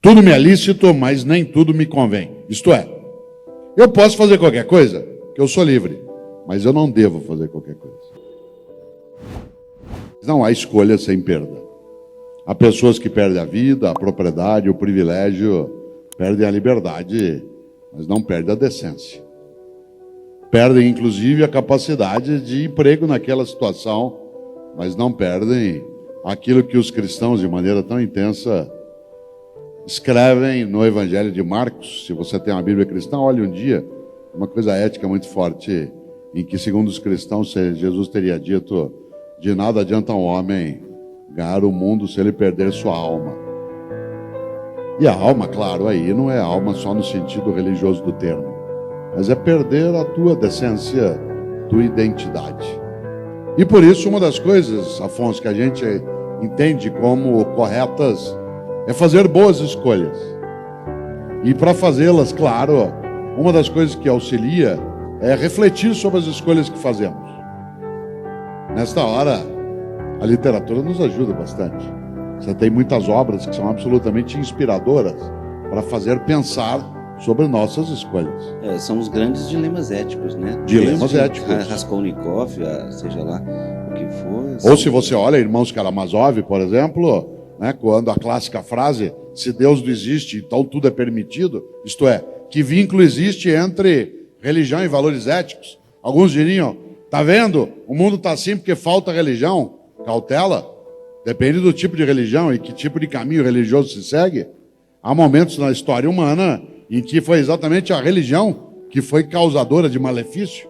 Tudo me é lícito, mas nem tudo me convém. Isto é, eu posso fazer qualquer coisa, que eu sou livre, mas eu não devo fazer qualquer coisa. Não há escolha sem perda. Há pessoas que perdem a vida, a propriedade, o privilégio, perdem a liberdade, mas não perdem a decência. Perdem, inclusive, a capacidade de emprego naquela situação, mas não perdem aquilo que os cristãos, de maneira tão intensa, escrevem no Evangelho de Marcos. Se você tem uma Bíblia cristã, olhe um dia, uma coisa ética muito forte, em que, segundo os cristãos, Jesus teria dito: de nada adianta um homem ganhar o mundo se ele perder sua alma. E a alma, claro, aí não é alma só no sentido religioso do termo, mas é perder a tua decência, tua identidade. E por isso, uma das coisas, Afonso, que a gente entende como corretas é fazer boas escolhas. E para fazê-las, claro, uma das coisas que auxilia é refletir sobre as escolhas que fazemos. Nesta hora, a literatura nos ajuda bastante. Você tem muitas obras que são absolutamente inspiradoras para fazer pensar sobre nossas escolhas. São os grandes dilemas éticos, né? Dilemas éticos. Raskolnikov, seja lá o que for. Assim. Ou se você olha Irmãos Karamazov, por exemplo, né, quando a clássica frase, se Deus não existe, então tudo é permitido, isto é, que vínculo existe entre religião e valores éticos? Alguns diriam, tá vendo? O mundo está assim porque falta religião. Cautela, depende do tipo de religião e que tipo de caminho religioso se segue. Há momentos na história humana em que foi exatamente a religião que foi causadora de malefício.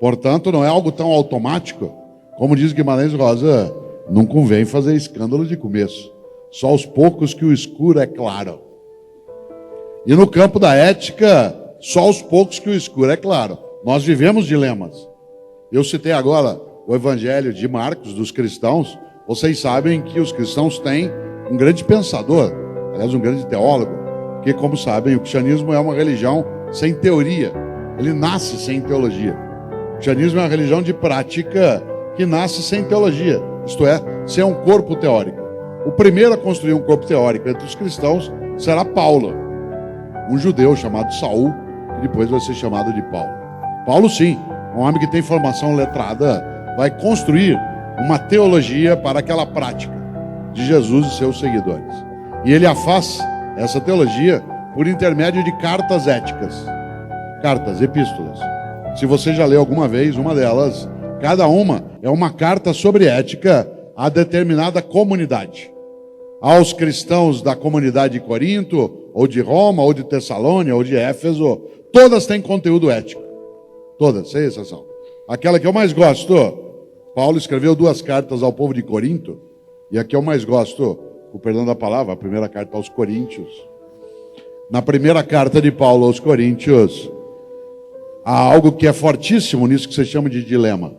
Portanto, não é algo tão automático. Como diz Guimarães Rosa, não convém fazer escândalo de começo. Só aos poucos que o escuro é claro. E no campo da ética, só aos poucos que o escuro é claro. Nós vivemos dilemas. Eu citei agora o Evangelho de Marcos, dos cristãos. Vocês sabem que os cristãos têm um grande pensador, aliás, um grande teólogo, porque, como sabem, o cristianismo é uma religião sem teoria. Ele nasce sem teologia. O cristianismo é uma religião de prática que nasce sem teologia, isto é, sem um corpo teórico. O primeiro a construir um corpo teórico entre os cristãos será Paulo, um judeu chamado Saul, que depois vai ser chamado de Paulo. Paulo, sim, um homem que tem formação letrada, vai construir uma teologia para aquela prática de Jesus e seus seguidores. E ele faz essa teologia por intermédio de cartas éticas, cartas, epístolas. Se você já leu alguma vez uma delas, cada uma é uma carta sobre ética a determinada comunidade. Aos cristãos da comunidade de Corinto, ou de Roma, ou de Tessalônica, ou de Éfeso, todas têm conteúdo ético. Todas, sem exceção. Aquela que eu mais gosto, Paulo escreveu 2 cartas ao povo de Corinto, e a que eu mais gosto, com o perdão da palavra, a primeira carta aos Coríntios. Na primeira carta de Paulo aos Coríntios, há algo que é fortíssimo nisso que você chama de dilema.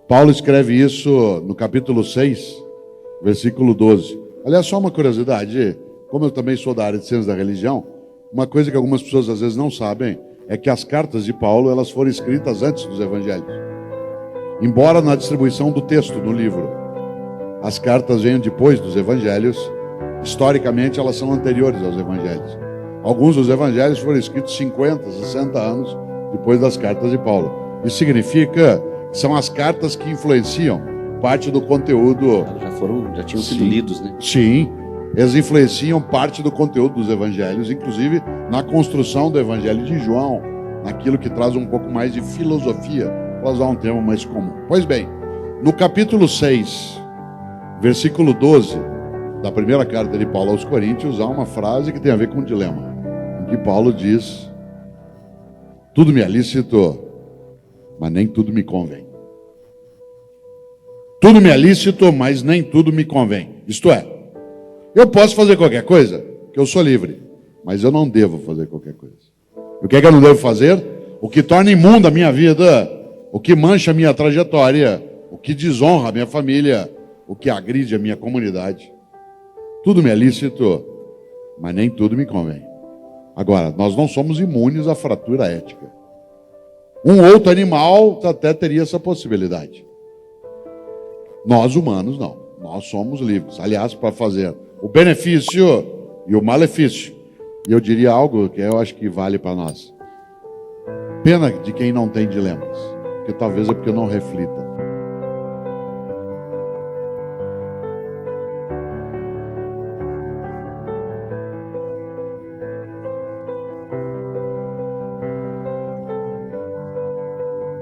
Paulo escreve isso no capítulo 6, versículo 12. Aliás, só uma curiosidade, como eu também sou da área de ciências da religião, uma coisa que algumas pessoas às vezes não sabem é que as cartas de Paulo, elas foram escritas antes dos evangelhos. Embora na distribuição do texto no livro as cartas venham depois dos evangelhos, historicamente elas são anteriores aos evangelhos. Alguns dos evangelhos foram escritos 50, 60 anos depois das cartas de Paulo. Isso significa que são as cartas que influenciam parte do conteúdo. Já tinham sido lidos, né? Sim, eles influenciam parte do conteúdo dos evangelhos, inclusive na construção do evangelho de João, naquilo que traz um pouco mais de filosofia, para usar um termo mais comum. Pois bem, no capítulo 6, versículo 12, da primeira carta de Paulo aos Coríntios, há uma frase que tem a ver com um dilema, em que Paulo diz: tudo me é lícito, mas nem tudo me convém. Tudo me é lícito, mas nem tudo me convém. Isto é, eu posso fazer qualquer coisa, porque eu sou livre, mas eu não devo fazer qualquer coisa. O que é que eu não devo fazer? O que torna imunda a minha vida, o que mancha a minha trajetória, o que desonra a minha família, o que agride a minha comunidade. Tudo me é lícito, mas nem tudo me convém. Agora, nós não somos imunes à fratura ética. Um outro animal até teria essa possibilidade. Nós humanos não. Nós somos livres. Aliás, para fazer o benefício e o malefício. E eu diria algo que eu acho que vale para nós. Pena de quem não tem dilemas, que talvez é porque não reflita.